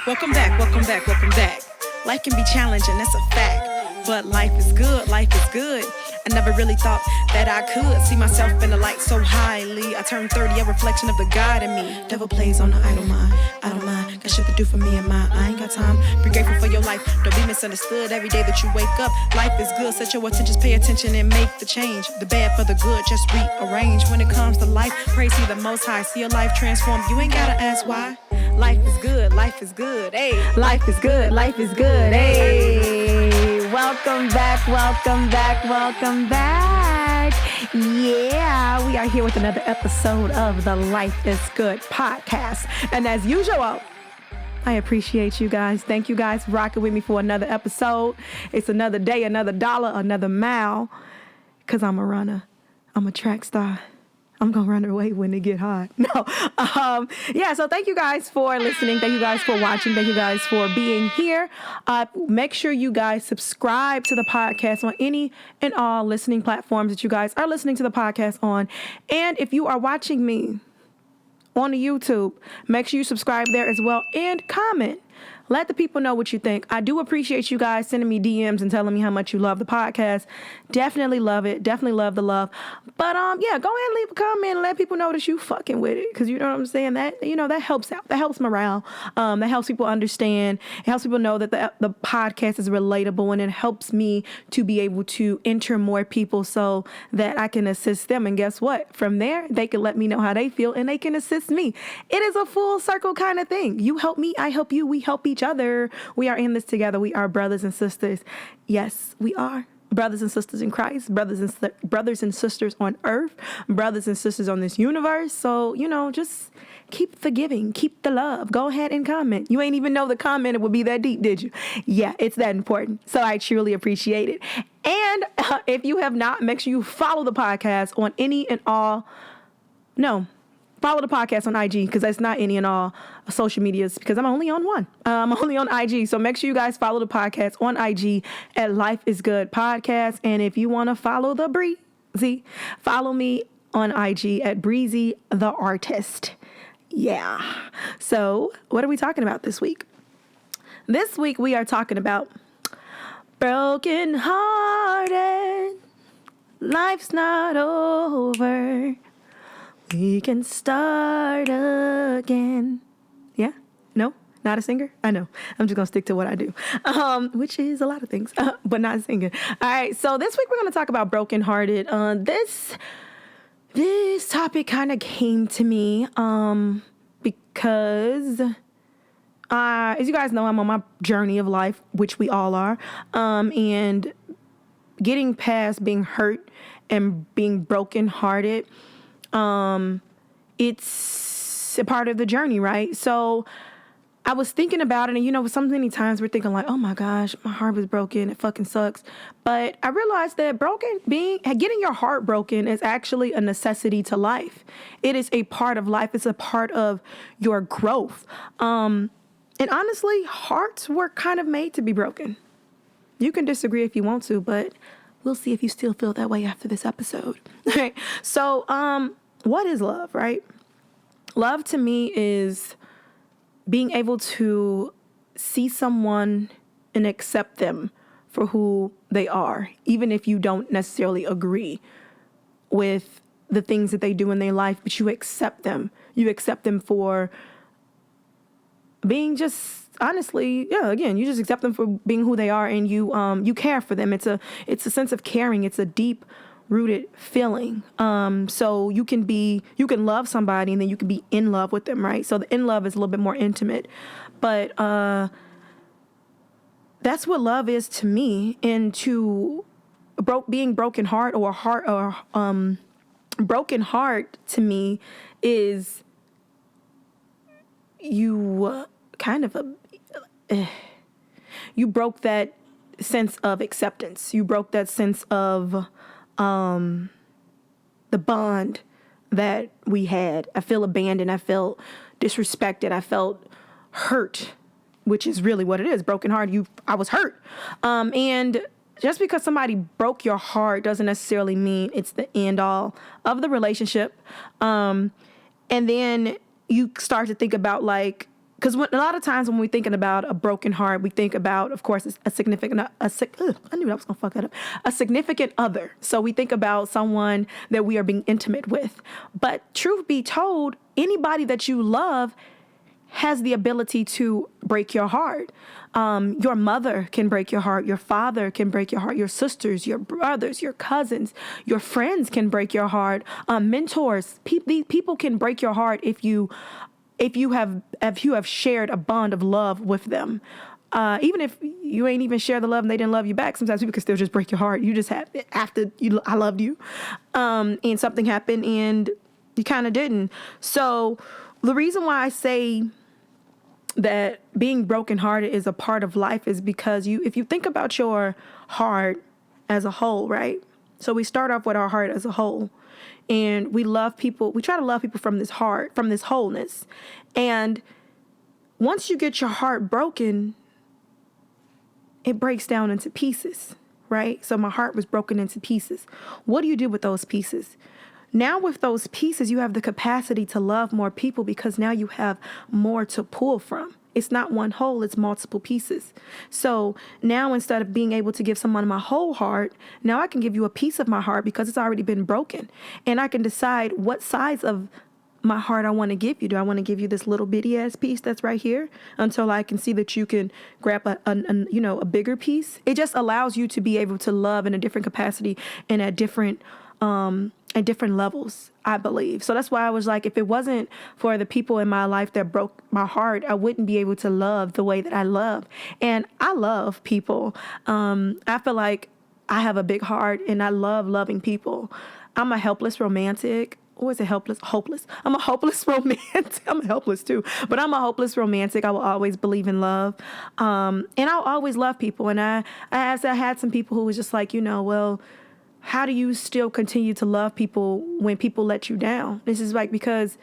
Welcome back. Life can be challenging, that's a fact. But life is good. I never really thought that I could see myself in the light so highly. I turned 30, a reflection of the God in me. Devil plays on the idle mind. I don't mind, got shit to do for me and mine. I ain't got time, be grateful for your life. Don't be misunderstood every day that you wake up. Life is good, set your attention, pay attention and make the change. The bad for the good, just rearrange. When it comes to life, praise He the Most High. See your life transform, you ain't gotta ask why. Life is good, hey. Life is good, hey. Welcome back. Yeah, we are here with another episode of the Life is Good podcast. And as usual, I appreciate you guys. Thank you guys for rocking with me for another episode. It's another day, another dollar, another mile. Because I'm a runner. I'm a track star. I'm going to run away when it get hard. So thank you guys for listening. Thank you guys for watching. Thank you guys for being here. Make sure you guys subscribe to the podcast on any and all listening platforms that you guys are listening to the podcast on. And if you are watching me on the YouTube, make sure you subscribe there as well and comment. Let the people know what you think. I do appreciate you guys sending me DMs and telling me how much you love the podcast. Definitely love it. Definitely love the love. But go ahead and leave a comment and let people know that you fucking with it. Because you know what I'm saying? That helps out. That helps morale. That helps people understand. It helps people know that the podcast is relatable, and it helps me to be able to enter more people so that I can assist them. And guess what? From there, they can let me know how they feel and they can assist me. It is a full circle kind of thing. You help me, I help you, we help each other. We are in this together. We are brothers and sisters. Yes, we are brothers and sisters in Christ, brothers and sisters on earth, brothers and sisters on this universe. So, just keep forgiving, keep the love. Go ahead and comment. You ain't even know the comment would be that deep, did you? Yeah, it's that important. So I truly appreciate it. And if you have not, make sure you follow the podcast on follow the podcast on IG, because that's not any and all social medias, because I'm only on one. I'm only on IG. So make sure you guys follow the podcast on IG at Life is Good Podcast. And if you want to follow the Breezy, follow me on IG at Breezy the Artist. Yeah. So what are we talking about this week? This week we are talking about broken hearted. Life's not over. We can start again. Yeah? No? Not a singer? I know. I'm just going to stick to what I do, which is a lot of things, but not singing. All right. So this week we're going to talk about brokenhearted. This topic kind of came to me because, as you guys know, I'm on my journey of life, which we all are, and getting past being hurt and being brokenhearted. It's a part of the journey, right? So I was thinking about it, and so many times we're thinking like, oh my gosh, my heart was broken. It fucking sucks. But I realized that getting your heart broken is actually a necessity to life. It is a part of life. It's a part of your growth. And honestly, hearts were kind of made to be broken. You can disagree if you want to, but we'll see if you still feel that way after this episode. Okay. So, what is love, right? Love to me is being able to see someone and accept them for who they are, even if you don't necessarily agree with the things that they do in their life, but you accept them. You accept them for being just, honestly, you just accept them for being who they are, and you care for them. It's a sense of caring. It's a deep rooted feeling. So you can love somebody and then you can be in love with them, right? So the in love is a little bit more intimate, but that's what love is to me. And to being broken heart broken heart to me is you you broke that sense of acceptance. You broke that sense of the bond that we had. I feel abandoned. I felt disrespected. I felt hurt, which is really what it is. Broken heart. I was hurt. And just because somebody broke your heart doesn't necessarily mean it's the end all of the relationship. And then you start to think about like, because a lot of times when we're thinking about a broken heart, we think about, of course, a significant, I knew I was going to fuck that up, a significant other. So we think about someone that we are being intimate with. But truth be told, anybody that you love has the ability to break your heart. Your mother can break your heart. Your father can break your heart. Your sisters, your brothers, your cousins, your friends can break your heart. Mentors, people can break your heart if you have shared a bond of love with them. Even if you ain't even share the love and they didn't love you back, sometimes people can still just break your heart. You just have, I loved you, and something happened and you kind of didn't. So the reason why I say that being brokenhearted is a part of life is because if you think about your heart as a whole, right? So we start off with our heart as a whole, and we love people. We try to love people from this heart, from this wholeness. And once you get your heart broken, it breaks down into pieces, right? So my heart was broken into pieces. What do you do with those pieces? Now with those pieces, you have the capacity to love more people because now you have more to pull from. It's not one whole, it's multiple pieces. So now instead of being able to give someone my whole heart, now I can give you a piece of my heart because it's already been broken. And I can decide what size of my heart I want to give you. Do I want to give you this little bitty ass piece that's right here until I can see that you can grab a bigger piece? It just allows you to be able to love in a different capacity and at different levels, I believe. So that's why I was like, if it wasn't for the people in my life that broke my heart, I wouldn't be able to love the way that I love. And I love people. I feel like I have a big heart and I love loving people. I'm a helpless romantic. Or is it helpless? Hopeless. I'm a hopeless romantic. I'm helpless too, but I'm a hopeless romantic. I will always believe in love. And I'll always love people. And I had some people who was just like, well, how do you still continue to love people when people let you down? This is like, because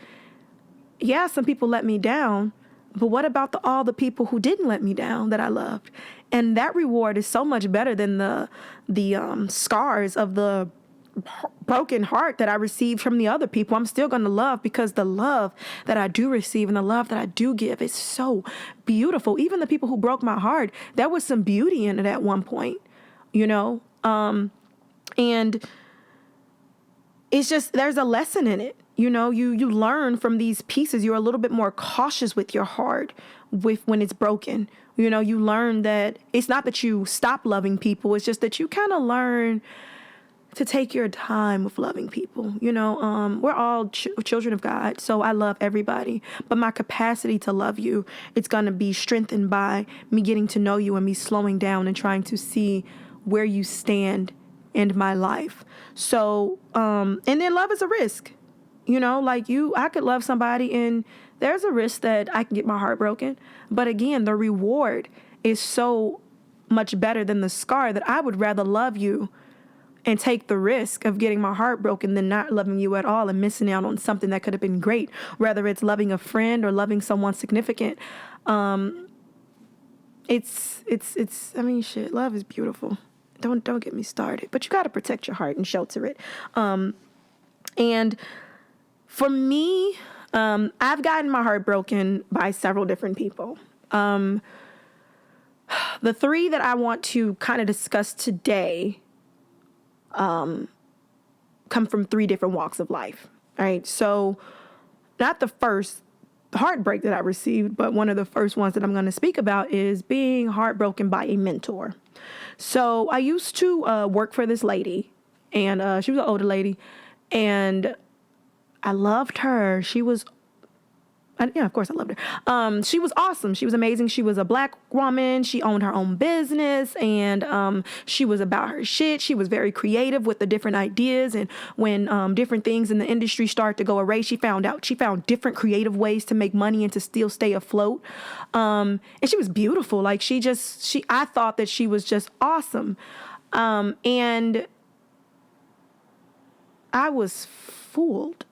yeah, some people let me down, but what about all the people who didn't let me down that I loved? And that reward is so much better than the scars of the broken heart that I received from the other people. I'm still going to love because the love that I do receive and the love that I do give is so beautiful. Even the people who broke my heart, there was some beauty in it at one point, and it's just, there's a lesson in it. You learn from these pieces. You're a little bit more cautious with your heart when it's broken. You learn that it's not that you stop loving people. It's just that you kind of learn to take your time with loving people. We're all children of God, so I love everybody. But my capacity to love you, it's going to be strengthened by me getting to know you and me slowing down and trying to see where you stand in my life. So, and then love is a risk. I could love somebody and there's a risk that I can get my heart broken. But again, the reward is so much better than the scar that I would rather love you and take the risk of getting my heart broken than not loving you at all and missing out on something that could have been great, whether it's loving a friend or loving someone significant. Shit, love is beautiful. Don't get me started, but you got to protect your heart and shelter it. And for me, I've gotten my heart broken by several different people. The three that I want to kind of discuss today come from three different walks of life, right? So not the first heartbreak that I received, but one of the first ones that I'm going to speak about is being heartbroken by a mentor. So I used to work for this lady, and she was an older lady, and I loved her. Of course I loved her. She was awesome. She was amazing. She was a Black woman. She owned her own business, and she was about her shit. She was very creative with the different ideas, and when different things in the industry started to go awry, she found different creative ways to make money and to still stay afloat. And she was beautiful. Like I thought that she was just awesome. And I was fooled.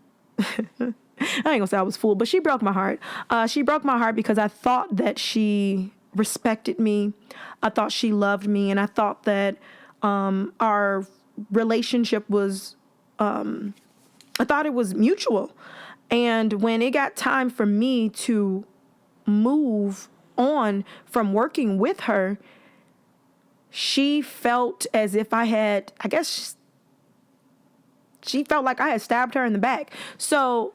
I ain't gonna say I was fooled, but she broke my heart. She broke my heart because I thought that she respected me. I thought she loved me. And I thought that our relationship was, I thought it was mutual. And when it got time for me to move on from working with her, she felt as if she felt like I had stabbed her in the back. So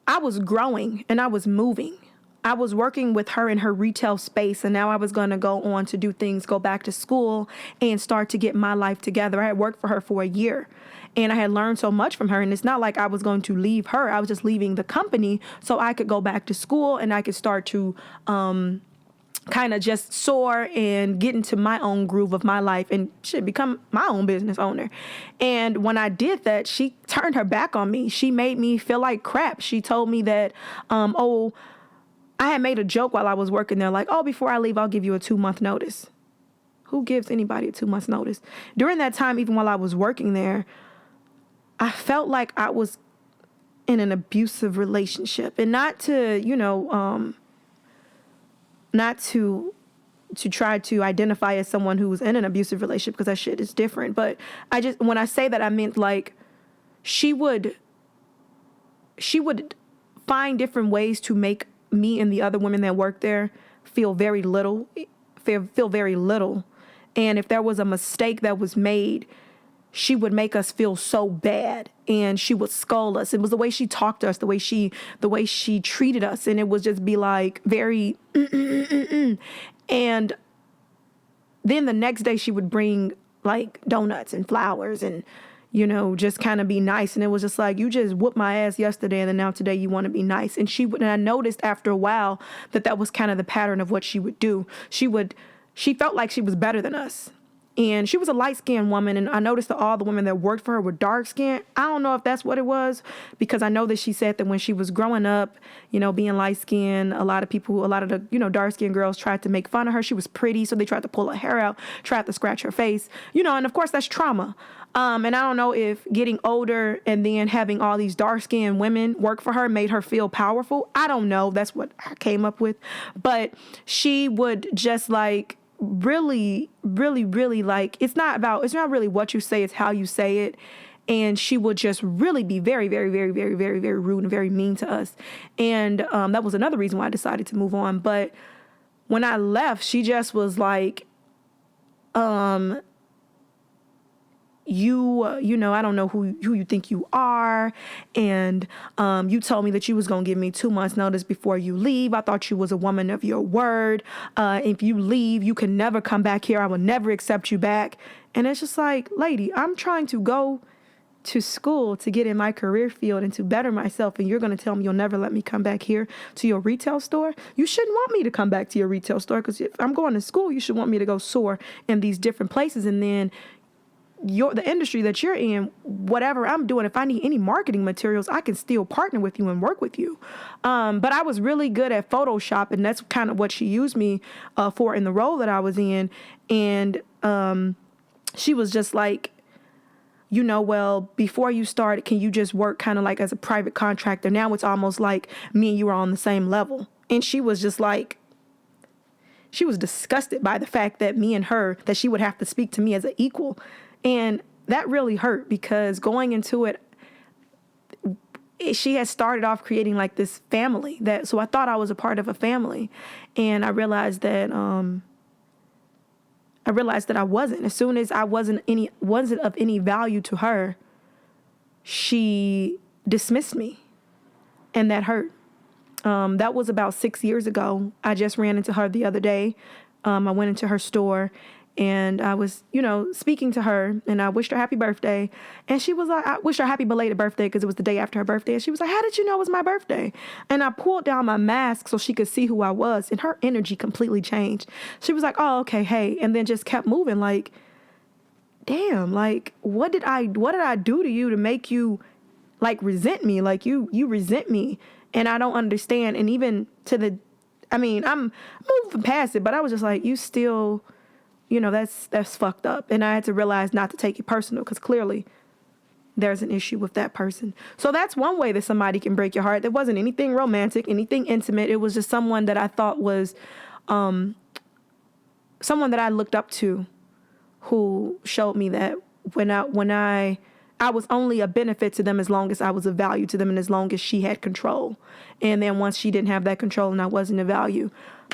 I was growing and I was moving. I was working with her in her retail space, and now I was going to go on to do things, go back to school and start to get my life together. I had worked for her for a year and I had learned so much from her, and it's not like I was going to leave her. I was just leaving the company so I could go back to school and I could start to kind of just soar and get into my own groove of my life and should become my own business owner. And when I did that, she turned her back on me. She made me feel like crap. She told me that, I had made a joke while I was working there, like, oh, before I leave, I'll give you a 2-month notice. Who gives anybody a 2-month notice? During that time, even while I was working there, I felt like I was in an abusive relationship. And not to, not to try to identify as someone who was in an abusive relationship, because that shit is different. But when I say that, I meant like she would find different ways to make me and the other women that worked there feel very little. And if there was a mistake that was made, she would make us feel so bad, and she would scold us. It was the way she talked to us, the way she treated us. And it would just be like very, And then the next day she would bring like donuts and flowers and, just kind of be nice. And it was just like, you just whooped my ass yesterday, and then now today you want to be nice. And and I noticed after a while that was kind of the pattern of what she would do. She felt like she was better than us. And she was a light-skinned woman, and I noticed that all the women that worked for her were dark-skinned. I don't know if that's what it was, because I know that she said that when she was growing up, being light-skinned, a lot of the, dark-skinned girls tried to make fun of her. She was pretty, so they tried to pull her hair out, tried to scratch her face, and of course that's trauma. And I don't know if getting older and then having all these dark-skinned women work for her made her feel powerful. I don't know. That's what I came up with. But she would just like really, really, really like, it's not really what you say, it's how you say it. And she would just really be very, very, very, very, very, very rude and very mean to us. And that was another reason why I decided to move on. But when I left, she just was like, I don't know who you think you are. And you told me that you was going to give me 2 months notice before you leave. I thought you was a woman of your word. If you leave, you can never come back here. I will never accept you back. And it's just like, lady, I'm trying to go to school to get in my career field and to better myself. And you're going to tell me you'll never let me come back here to your retail store? You shouldn't want me to come back to your retail store, because if I'm going to school, you should want me to go soar in these different places. And then the industry that you're in, whatever I'm doing, if I need any marketing materials, I can still partner with you and work with you. But I was really good at Photoshop, and that's kind of what she used me for in the role that I was in. And she was just like, well, before you started, can you just work kind of like as a private contractor? Now it's almost like me and you are on the same level. And she was just like, she was disgusted by the fact that me and her, that she would have to speak to me as an equal. And that really hurt, because going into it, she had started off creating like this family so I thought I was a part of a family. And I realized that I wasn't. As soon as I wasn't of any value to her, she dismissed me, and that hurt. That was about 6 years ago. I just ran into her the other day. I went into her store, and I was, speaking to her, and I wished her happy birthday. And she was like, I wished her happy belated birthday, because it was the day after her birthday. And she was like, how did you know it was my birthday? And I pulled down my mask so she could see who I was, and her energy completely changed. She was like, oh, okay, hey. And then just kept moving, like, damn, like, what did I do to you to make you like resent me? Like you resent me, and I don't understand. And even I'm moving past it, but I was just like, you still, that's fucked up. And I had to realize not to take it personal, because clearly there's an issue with that person. So that's one way that somebody can break your heart. There wasn't anything romantic, anything intimate. It was just someone that I thought was someone that I looked up to, who showed me that when I I was only a benefit to them as long as I was of value to them and as long as she had control. And then once she didn't have that control and I wasn't of value,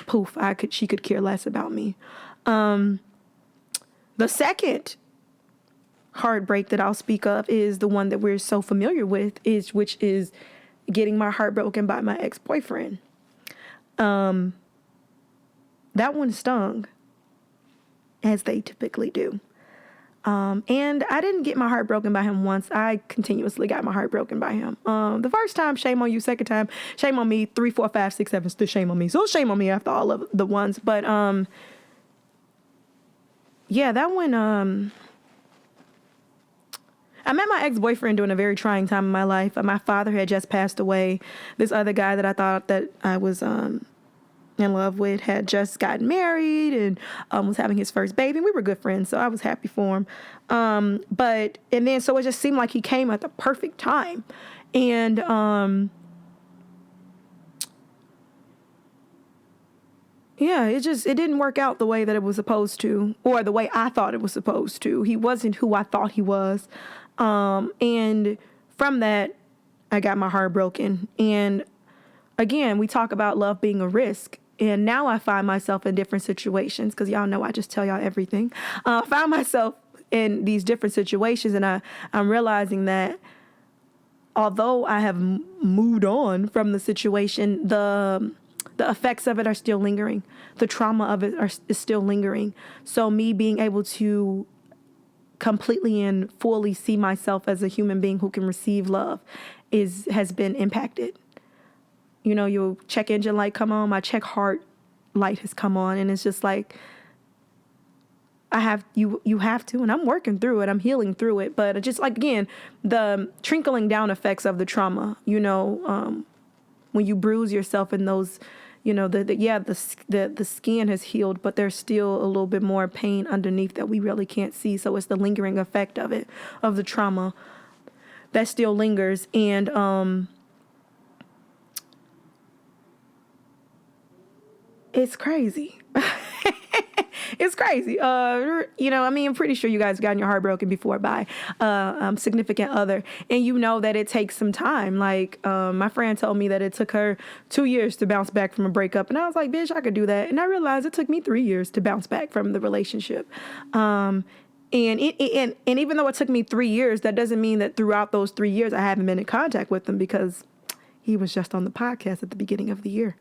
poof, she could care less about me. The second heartbreak that I'll speak of is the one that we're so familiar with, which is getting my heart broken by my ex-boyfriend. That one stung, as they typically do. And I didn't get my heart broken by him once. I continuously got my heart broken by him. The first time, shame on you. Second time, shame on me. 3, 4, 5, 6, 7, still shame on me. So shame on me after all of the ones. But yeah, that one. I met my ex-boyfriend during a very trying time in my life. My father had just passed away. This other guy that I thought that I was in love with had just gotten married and was having his first baby. And we were good friends, so I was happy for him. So it just seemed like he came at the perfect time. And it didn't work out the way that it was supposed to, or the way I thought it was supposed to. He wasn't who I thought he was. And from that, I got my heart broken. And again, we talk about love being a risk. And now I find myself in different situations, because y'all know I just tell y'all everything. I find myself in these different situations, and I'm realizing that although I have moved on from the situation, the effects of it are still lingering. The trauma of it is still lingering. So me being able to completely and fully see myself as a human being who can receive love has been impacted. You know, your check engine light come on, my check heart light has come on, and it's just like, you have to, and I'm working through it, I'm healing through it, but just like, again, the trickling down effects of the trauma, when you bruise yourself in those, the skin has healed, but there's still a little bit more pain underneath that we really can't see, so it's the lingering effect of it, of the trauma that still lingers, and it's crazy. It's crazy. I'm pretty sure you guys have gotten your heart broken before by a significant other. And you know that it takes some time. Like, my friend told me that it took her 2 years to bounce back from a breakup. And I was like, bitch, I could do that. And I realized it took me 3 years to bounce back from the relationship. And even though it took me 3 years, that doesn't mean that throughout those 3 years I haven't been in contact with him, because he was just on the podcast at the beginning of the year.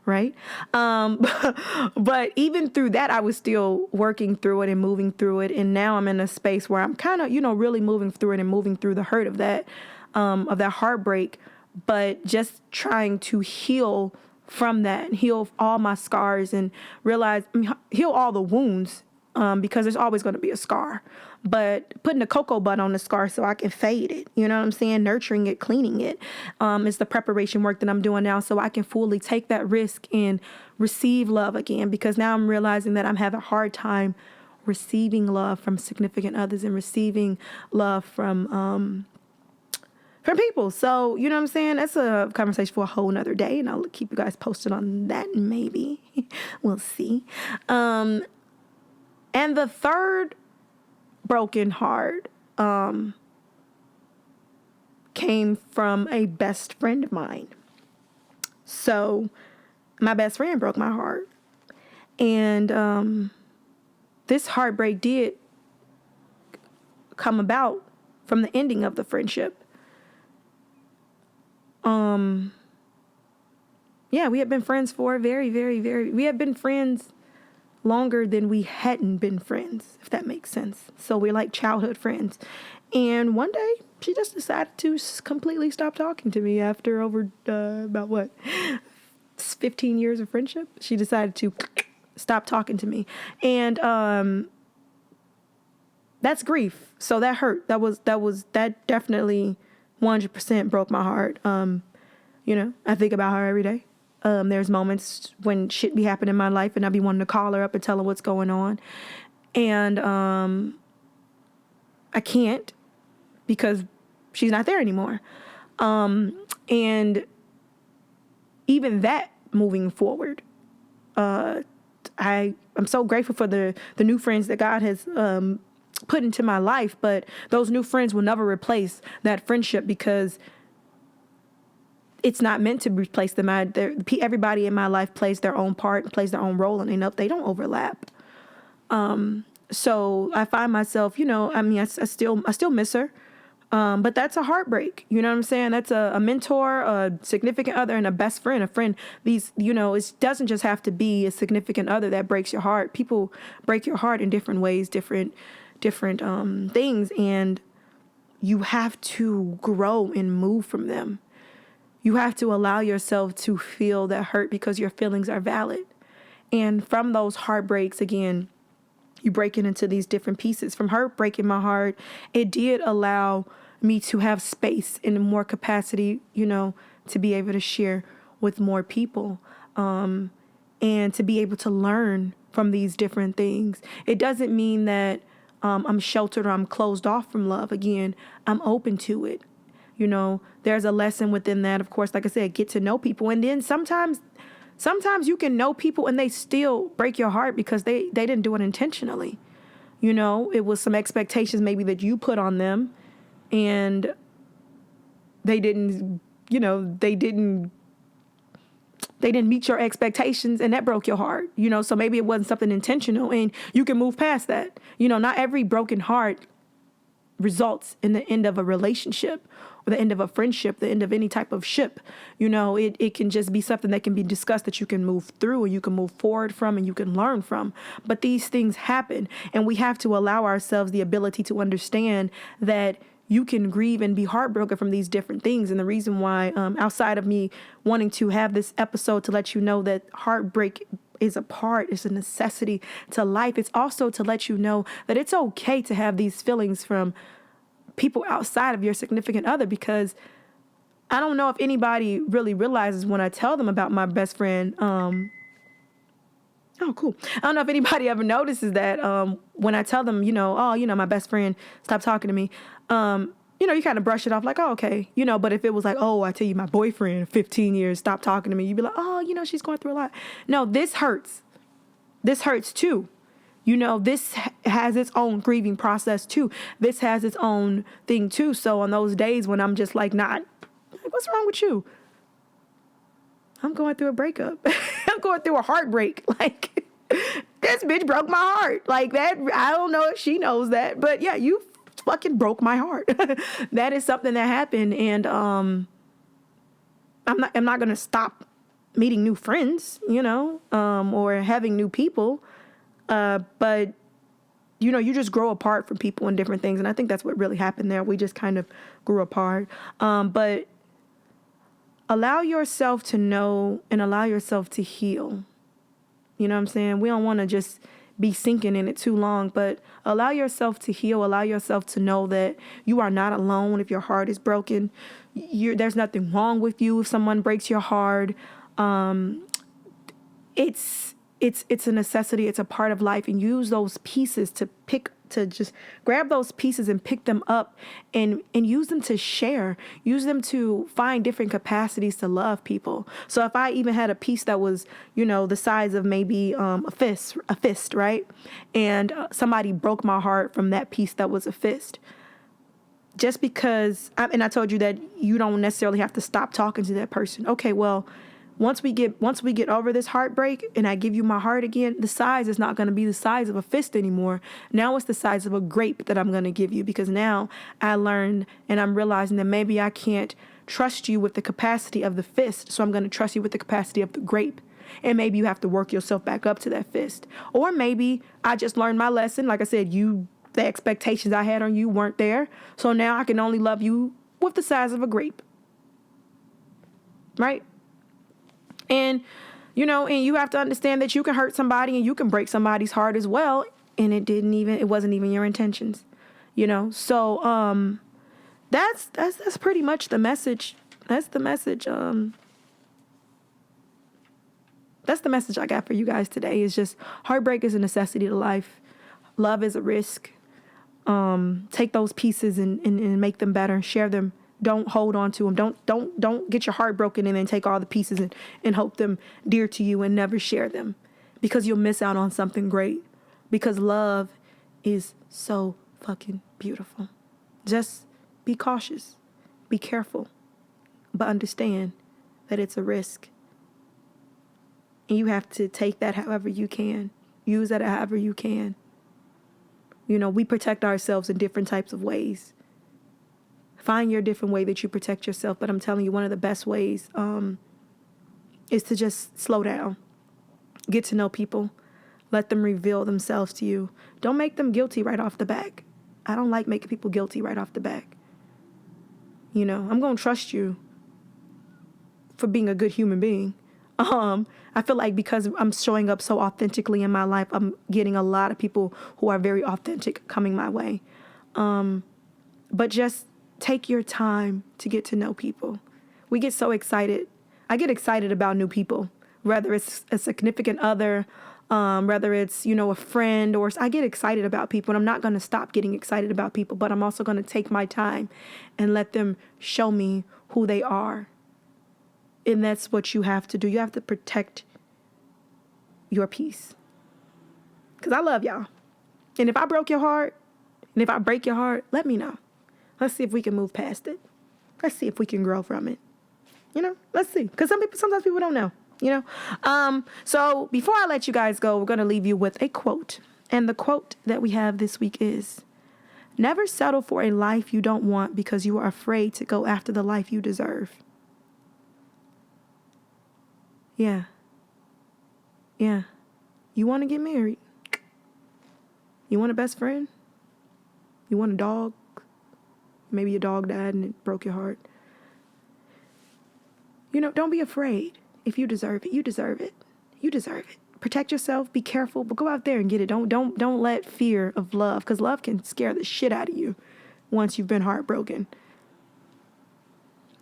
Right? But even through that, I was still working through it and moving through it. And now I'm in a space where I'm kind of, really moving through it and moving through the hurt of that heartbreak, but just trying to heal from that and heal all my scars and heal all the wounds, because there's always going to be a scar, but putting a cocoa butter on the scar so I can fade it, you know what I'm saying? Nurturing it, cleaning it, is the preparation work that I'm doing now, so I can fully take that risk and receive love again, because now I'm realizing that I'm having a hard time receiving love from significant others and receiving love from people. So, you know what I'm saying? That's a conversation for a whole nother day, and I'll keep you guys posted on that, maybe. We'll see. And the third broken heart came from a best friend of mine. So my best friend broke my heart. And this heartbreak did come about from the ending of the friendship. We had been friends for we had been friends longer than we hadn't been friends, if that makes sense. So we're like childhood friends. And one day she just decided to completely stop talking to me after over 15 years of friendship. She decided to stop talking to me. And that's grief. So that hurt. That definitely 100% broke my heart. I think about her every day. There's moments when shit be happening in my life and I be wanting to call her up and tell her what's going on. And I can't, because she's not there anymore. And even that moving forward, I'm so grateful for the new friends that God has put into my life, but those new friends will never replace that friendship because it's not meant to replace them. Everybody in my life plays their own part, plays their own role, and they don't overlap. So I find myself, I still miss her. But that's a heartbreak. You know what I'm saying? That's a mentor, a significant other, and a best friend, a friend. It doesn't just have to be a significant other that breaks your heart. People break your heart in different ways, different things. And you have to grow and move from them. You have to allow yourself to feel that hurt because your feelings are valid. And from those heartbreaks, again, you break it into these different pieces. From her breaking my heart, it did allow me to have space and more capacity, to be able to share with more people, and to be able to learn from these different things. It doesn't mean that I'm sheltered or I'm closed off from love. Again, I'm open to it. There's a lesson within that. Of course, like I said, get to know people. And then sometimes you can know people and they still break your heart because they didn't do it intentionally. It was some expectations maybe that you put on them and they didn't meet your expectations and that broke your heart. So maybe it wasn't something intentional and you can move past that. Not every broken heart results in the end of a relationship or the end of a friendship, the end of any type of ship. It can just be something that can be discussed that you can move through and you can move forward from and you can learn from. But these things happen and we have to allow ourselves the ability to understand that you can grieve and be heartbroken from these different things. And the reason why, outside of me wanting to have this episode to let you know that heartbreak is a necessity to life, it's also to let you know that it's okay to have these feelings from people outside of your significant other, because I don't know if anybody really realizes when I tell them about my best friend. Oh, cool. I don't know if anybody ever notices that when I tell them, my best friend stopped talking to me, you kind of brush it off like, oh, okay. But if it was like, oh, I tell you, my boyfriend, 15 years, stopped talking to me, you'd be like, oh, she's going through a lot. No, this hurts. This hurts too. This has its own grieving process too. This has its own thing too. So on those days when I'm just like, what's wrong with you? I'm going through a breakup. I'm going through a heartbreak. Like, this bitch broke my heart. Like that. I don't know if she knows that, but yeah, you fucking broke my heart. That is something that happened. And, I'm not going to stop meeting new friends, or having new people. But you just grow apart from people and different things. And I think that's what really happened there. We just kind of grew apart. But allow yourself to know and allow yourself to heal. You know what I'm saying? We don't want to just be sinking in it too long, but allow yourself to heal. Allow yourself to know that you are not alone if your heart is broken. There's nothing wrong with you if someone breaks your heart. It's a necessity. It's a part of life, and use those pieces to just grab those pieces and pick them up and use them to share, use them to find different capacities to love people. So if I even had a piece that was, the size of maybe a fist, right? And somebody broke my heart from that piece that was a fist. Just because, and I told you that you don't necessarily have to stop talking to that person. Okay, well, once we get over this heartbreak and I give you my heart again, the size is not going to be the size of a fist anymore. Now it's the size of a grape that I'm going to give you, because now I learned and I'm realizing that maybe I can't trust you with the capacity of the fist. So I'm going to trust you with the capacity of the grape. And maybe you have to work yourself back up to that fist. Or maybe I just learned my lesson. Like I said, the expectations I had on you weren't there. So now I can only love you with the size of a grape. Right? And, and you have to understand that you can hurt somebody and you can break somebody's heart as well. And it wasn't even your intentions, So, that's pretty much the message. That's the message. That's the message I got for you guys today. Is just heartbreak is a necessity to life. Love is a risk. Take those pieces and make them better. Share them. Don't hold on to them. Don't get your heart broken and then take all the pieces and hope them dear to you and never share them, because you'll miss out on something great. Because love is so fucking beautiful. Just be cautious, be careful, but understand that it's a risk. And you have to take that however you can. Use that however you can. You know, we protect ourselves in different types of ways. Find your different way that you protect yourself. But I'm telling you, one of the best ways is to just slow down. Get to know people. Let them reveal themselves to you. Don't make them guilty right off the back. I don't like making people guilty right off the back. You know, I'm going to trust you for being a good human being. I feel like because I'm showing up so authentically in my life, I'm getting a lot of people who are very authentic coming my way. But just take your time to get to know people. We get so excited. I get excited about new people, whether it's a significant other, whether it's, you know, a friend, or I get excited about people, and I'm not going to stop getting excited about people, but I'm also going to take my time and let them show me who they are. And that's what you have to do. You have to protect your peace. Because I love y'all. And if I broke your heart, and if I break your heart, let me know. Let's see if we can move past it. Let's see if we can grow from it. You know, let's see. Because sometimes people don't know, you know. So before I let you guys go, we're going to leave you with a quote. And the quote that we have this week is, "Never settle for a life you don't want because you are afraid to go after the life you deserve." Yeah. Yeah. You want to get married? You want a best friend? You want a dog? Maybe your dog died and it broke your heart. You know, don't be afraid. If you deserve it, you deserve it. You deserve it. Protect yourself, be careful, but go out there and get it. Don't let fear of love, because love can scare the shit out of you once you've been heartbroken.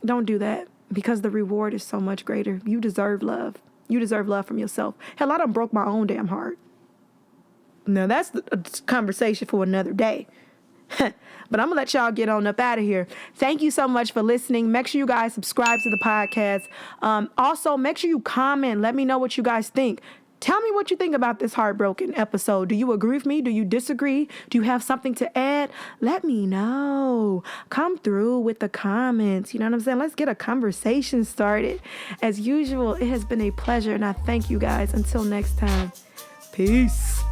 Don't do that, because the reward is so much greater. You deserve love. You deserve love from yourself. Hell, I done broke my own damn heart. Now, that's a conversation for another day. But I'm going to let y'all get on up out of here. Thank you so much for listening. Make sure you guys subscribe to the podcast. Also, make sure you comment. Let me know what you guys think. Tell me what you think about this heartbroken episode. Do you agree with me? Do you disagree? Do you have something to add? Let me know. Come through with the comments. You know what I'm saying? Let's get a conversation started. As usual, it has been a pleasure, and I thank you guys. Until next time, peace.